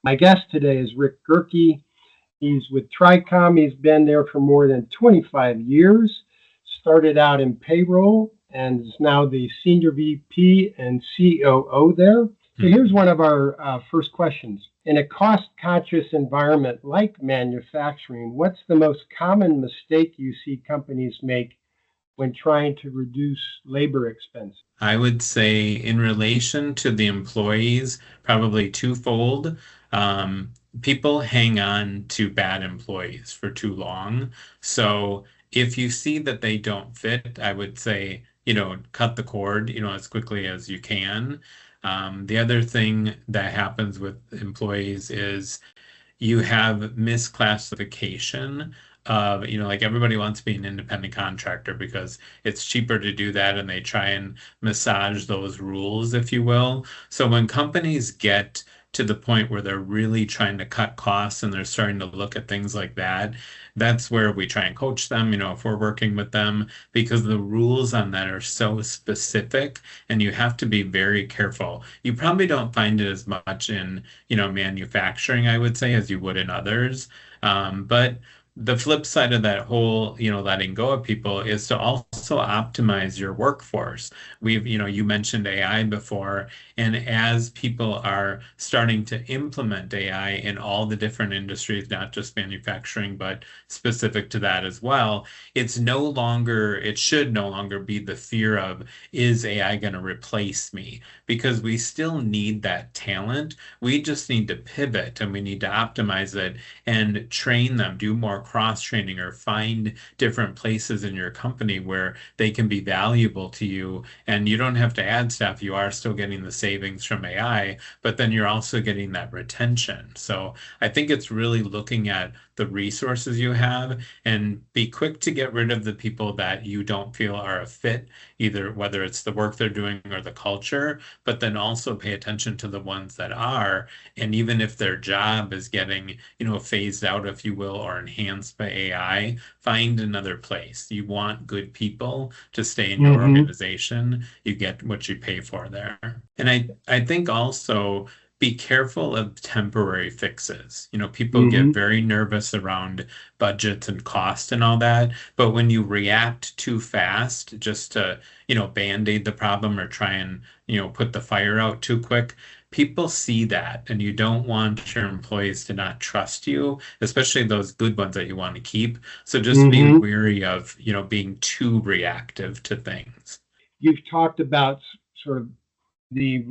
My guest today is Rick Gehrke. He's with Tricom. He's been there for more than 25 years. Started out in payroll and is now the Senior VP and COO there. So here's one of our first questions. In a cost-conscious environment like manufacturing, what's the most common mistake you see companies make when trying to reduce labor expense? I would say in relation to the employees, probably twofold. People hang on to bad employees for too long. So if you see that they don't fit, I would say, cut the cord, as quickly as you can. The other thing that happens with employees is you have misclassification of, like everybody wants to be an independent contractor because it's cheaper to do that and they try and massage those rules, if you will. So when companies get to the point where they're really trying to cut costs and they're starting to look at things like that, that's where we try and coach them, if we're working with them, because the rules on that are so specific and you have to be very careful. You probably don't find it as much in, manufacturing, I would say, as you would in others. But the flip side of that whole, letting go of people is to also optimize your workforce. You mentioned AI before, and as people are starting to implement AI in all the different industries, not just manufacturing, but specific to that as well, it should no longer be the fear of, is AI going to replace me? Because we still need that talent. We just need to pivot and we need to optimize it and train them, do more cross training, or find different places in your company where they can be valuable to you. And you don't have to add staff. You are still getting the savings from AI, but then you're also getting that retention. So I think it's really looking at the resources you have and be quick to get rid of the people that you don't feel are a fit, either whether it's the work they're doing or the culture, but then also pay attention to the ones that are. And even if their job is getting, phased out, if you will, or enhanced by AI, find another place. You want good people to stay in your organization. You get what you pay for there. And I think also be careful of temporary fixes. People get very nervous around budgets and cost and all that, but when you react too fast just to, band-aid the problem or try and, put the fire out too quick, people see that, and you don't want your employees to not trust you, especially those good ones that you want to keep. So just be wary of, being too reactive to things. You've talked about sort of the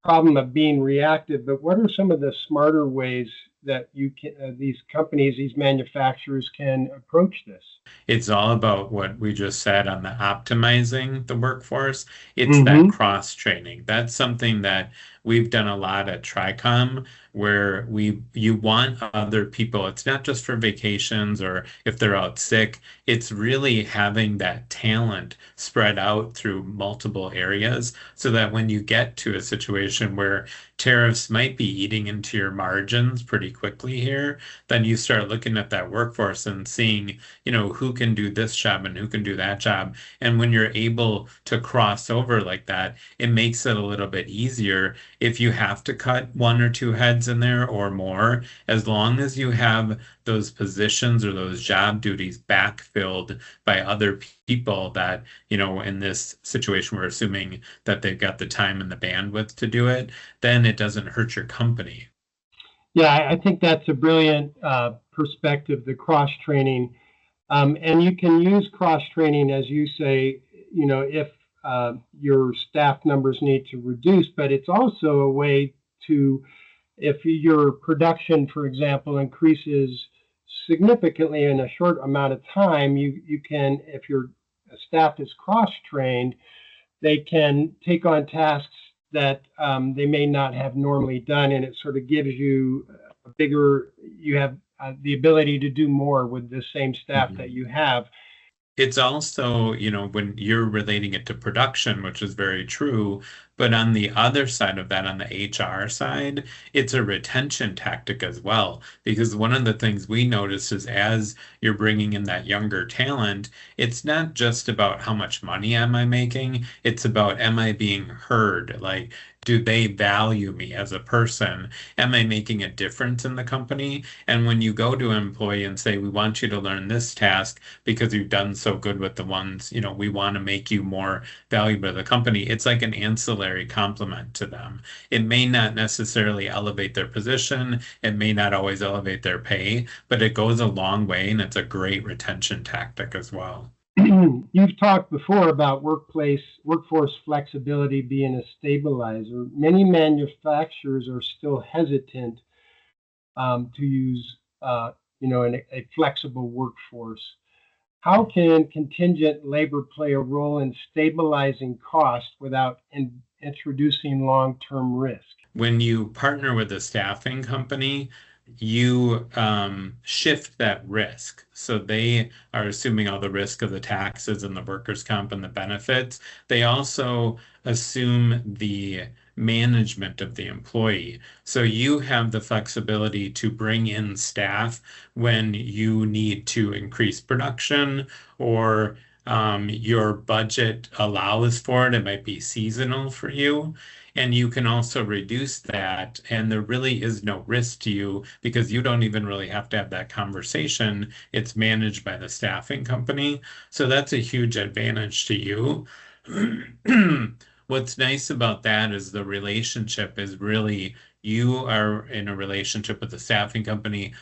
problem of being reactive, but what are some of the smarter ways that these companies, these manufacturers can approach this? It's all about what we just said on the optimizing the workforce. It's that cross training. That's something that we've done a lot at Tricom, where you want other people. It's not just for vacations or if they're out sick. It's really having that talent spread out through multiple areas so that when you get to a situation where tariffs might be eating into your margins pretty quickly here, then you start looking at that workforce and seeing, who can do this job and who can do that job. And when you're able to cross over like that, it makes it a little bit easier. If you have to cut one or two heads in there or more, as long as you have those positions or those job duties backfilled by other people that, in this situation, we're assuming that they've got the time and the bandwidth to do it, then it doesn't hurt your company. Yeah, I think that's a brilliant perspective, the cross training. And you can use cross training, as you say, if your staff numbers need to reduce, but it's also a way to, if your production, for example, increases significantly in a short amount of time, you can, if your staff is cross-trained, they can take on tasks that they may not have normally done, and it sort of gives you you have the ability to do more with the same staff that you have. It's also, when you're relating it to production, which is very true, But on the other side of that, on the HR side, it's a retention tactic as well. Because one of the things we notice is as you're bringing in that younger talent, it's not just about how much money am I making, it's about am I being heard? Like, do they value me as a person? Am I making a difference in the company? And when you go to an employee and say, we want you to learn this task because you've done so good with the ones, we want to make you more valuable to the company, it's like an ancillary compliment to them. It may not necessarily elevate their position, it may not always elevate their pay, but it goes a long way and it's a great retention tactic as well. You've talked before about workforce flexibility being a stabilizer. Many manufacturers are still hesitant to use, a flexible workforce. How can contingent labor play a role in stabilizing cost without introducing long-term risk? When you partner with a staffing company, you shift that risk. So they are assuming all the risk of the taxes and the workers' comp and the benefits. They also assume the management of the employee. So you have the flexibility to bring in staff when you need to increase production or your budget allows for it. It might be seasonal for you. And you can also reduce that, and there really is no risk to you because you don't even really have to have that conversation. It's managed by the staffing company. So that's a huge advantage to you. What's nice about that is the relationship is really you are in a relationship with the staffing company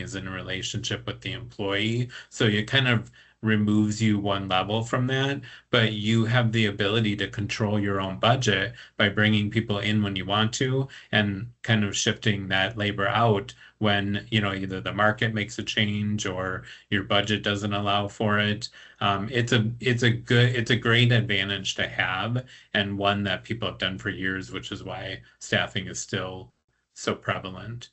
is in a relationship with the employee. So you kind of removes you one level from that, but you have the ability to control your own budget by bringing people in when you want to and kind of shifting that labor out when, either the market makes a change or your budget doesn't allow for it. It's a great advantage to have and one that people have done for years, which is why staffing is still so prevalent.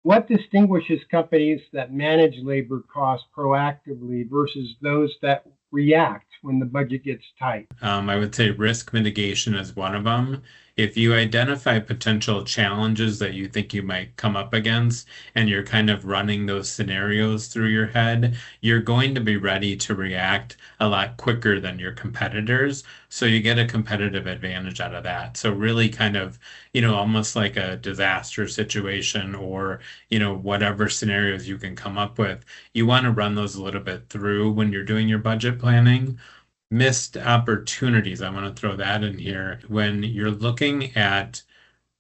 What distinguishes companies that manage labor costs proactively versus those that react when the budget gets tight? I would say risk mitigation is one of them. If you identify potential challenges that you think you might come up against and you're kind of running those scenarios through your head, you're going to be ready to react a lot quicker than your competitors. So you get a competitive advantage out of that. So really kind of, almost like a disaster situation or, whatever scenarios you can come up with, you want to run those a little bit through when you're doing your budget planning. Missed opportunities, I want to throw that in here. When you're looking at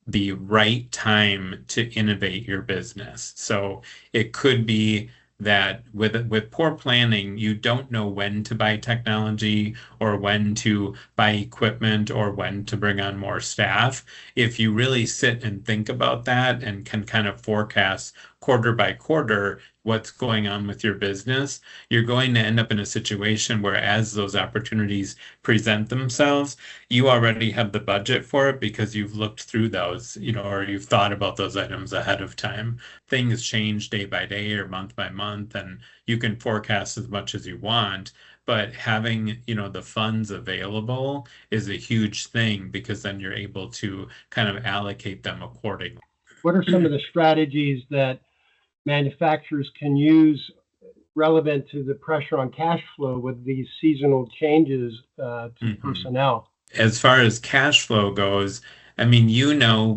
the right time to innovate your business. So it could be that with poor planning, you don't know when to buy technology or when to buy equipment or when to bring on more staff. If you really sit and think about that and can kind of forecast quarter by quarter what's going on with your business, you're going to end up in a situation where as those opportunities present themselves, you already have the budget for it because you've looked through those, or you've thought about those items ahead of time. Things change day by day or month by month, and you can forecast as much as you want. But having, the funds available is a huge thing because then you're able to kind of allocate them accordingly. What are some of the strategies that manufacturers can use relevant to the pressure on cash flow with these seasonal changes to personnel? As far as cash flow goes, I mean,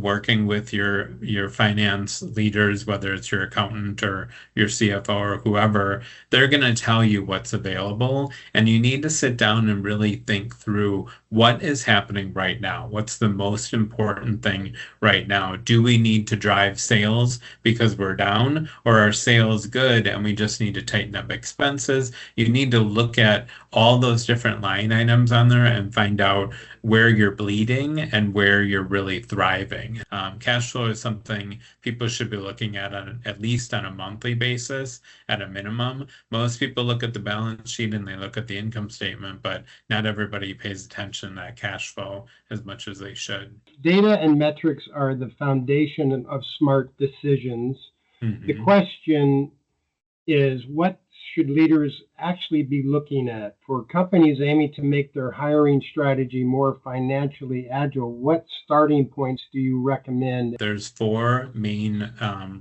working with your finance leaders, whether it's your accountant or your CFO or whoever, they're going to tell you what's available. And you need to sit down and really think through what is happening right now. What's the most important thing right now? Do we need to drive sales because we're down, or are sales good and we just need to tighten up expenses? You need to look at all those different line items on there and find out where you're bleeding and where you're really thriving. Cash flow is something people should be looking at least on a monthly basis at a minimum. Most people look at the balance sheet and they look at the income statement, but not everybody pays attention to that cash flow as much as they should. Data and metrics are the foundation of smart decisions. The question is, what should leaders actually be looking at? For companies aiming to make their hiring strategy more financially agile, what starting points do you recommend? There's four main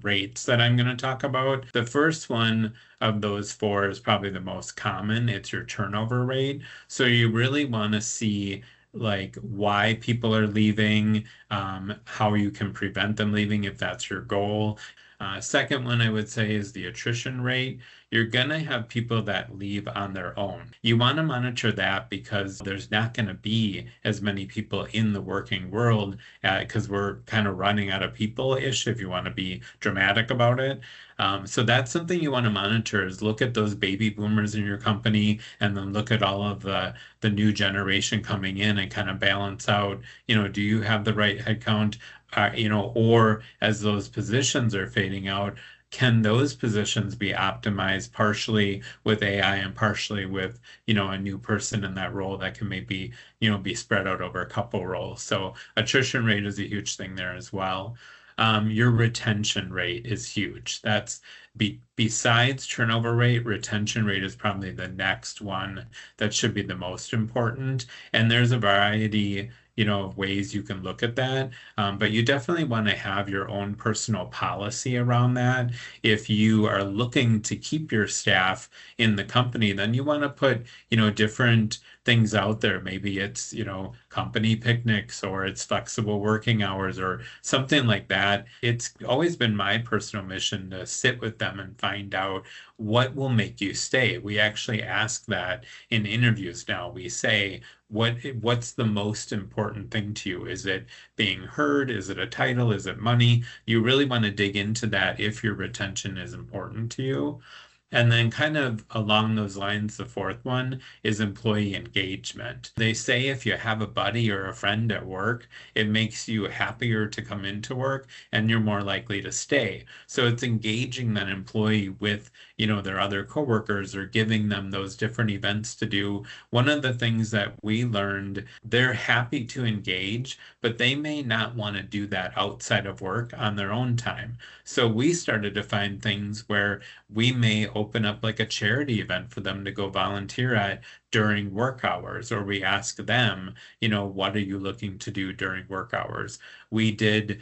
rates that I'm going to talk about. The first one of those four is probably the most common. It's your turnover rate. So you really want to see like why people are leaving, how you can prevent them leaving if that's your goal. Second one I would say is the attrition rate. You're gonna have people that leave on their own. You want to monitor that because there's not going to be as many people in the working world because we're kind of running out of people-ish if you want to be dramatic about it. So that's something you want to monitor is look at those baby boomers in your company and then look at all of the new generation coming in and kind of balance out, do you have the right headcount? Or as those positions are fading out, can those positions be optimized partially with AI and partially with, a new person in that role that can maybe, be spread out over a couple roles. So attrition rate is a huge thing there as well. Your retention rate is huge. That's besides turnover rate, retention rate is probably the next one that should be the most important. And there's a variety of ways you can look at that. But you definitely want to have your own personal policy around that. If you are looking to keep your staff in the company, then you want to put, different things out there. Maybe it's, company picnics or it's flexible working hours or something like that. It's always been my personal mission to sit with them and find out what will make you stay. We actually ask that in interviews now. We say, what's the most important thing to you? Is it being heard? Is it a title? Is it money? You really want to dig into that if your retention is important to you. And then kind of along those lines, the fourth one is employee engagement. They say if you have a buddy or a friend at work, it makes you happier to come into work and you're more likely to stay. So it's engaging that employee with, their other coworkers or giving them those different events to do. One of the things that we learned, they're happy to engage, but they may not want to do that outside of work on their own time. So we started to find things where we may open up like a charity event for them to go volunteer at during work hours, or we ask them, what are you looking to do during work hours? We did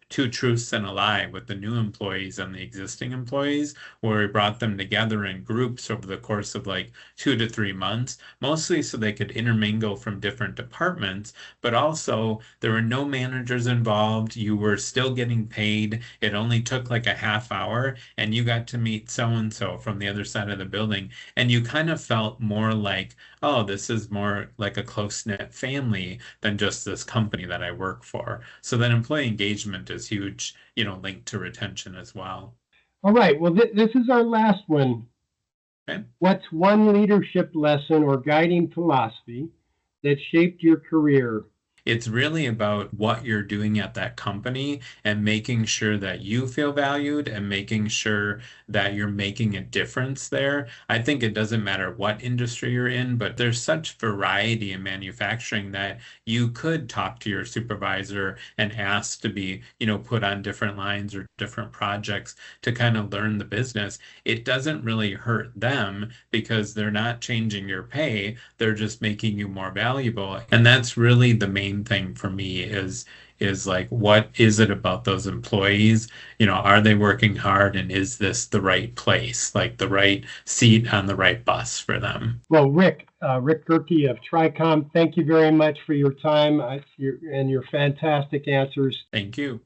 2 truths and a lie with the new employees and the existing employees, where we brought them together in groups over the course of like 2 to 3 months, mostly so they could intermingle from different departments, but also there were no managers involved. You were still getting paid. It only took like a half hour and you got to meet so-and-so from the other side of the building. And you kind of felt more like, oh, this is more like a close-knit family than just this company that I work for. So that employee engagement is huge, linked to retention as well. All right. Well, this is our last one. Okay. What's one leadership lesson or guiding philosophy that shaped your career? It's really about what you're doing at that company and making sure that you feel valued and making sure that you're making a difference there. I think it doesn't matter what industry you're in, but there's such variety in manufacturing that you could talk to your supervisor and ask to be, put on different lines or different projects to kind of learn the business. It doesn't really hurt them because they're not changing your pay. They're just making you more valuable. And that's really the main thing for me is like, what is it about those employees? Are they working hard and is this the right place, like the right seat on the right bus for them? Well, Rick Gehrke of Tricom, thank you very much for your time and your fantastic answers. Thank you.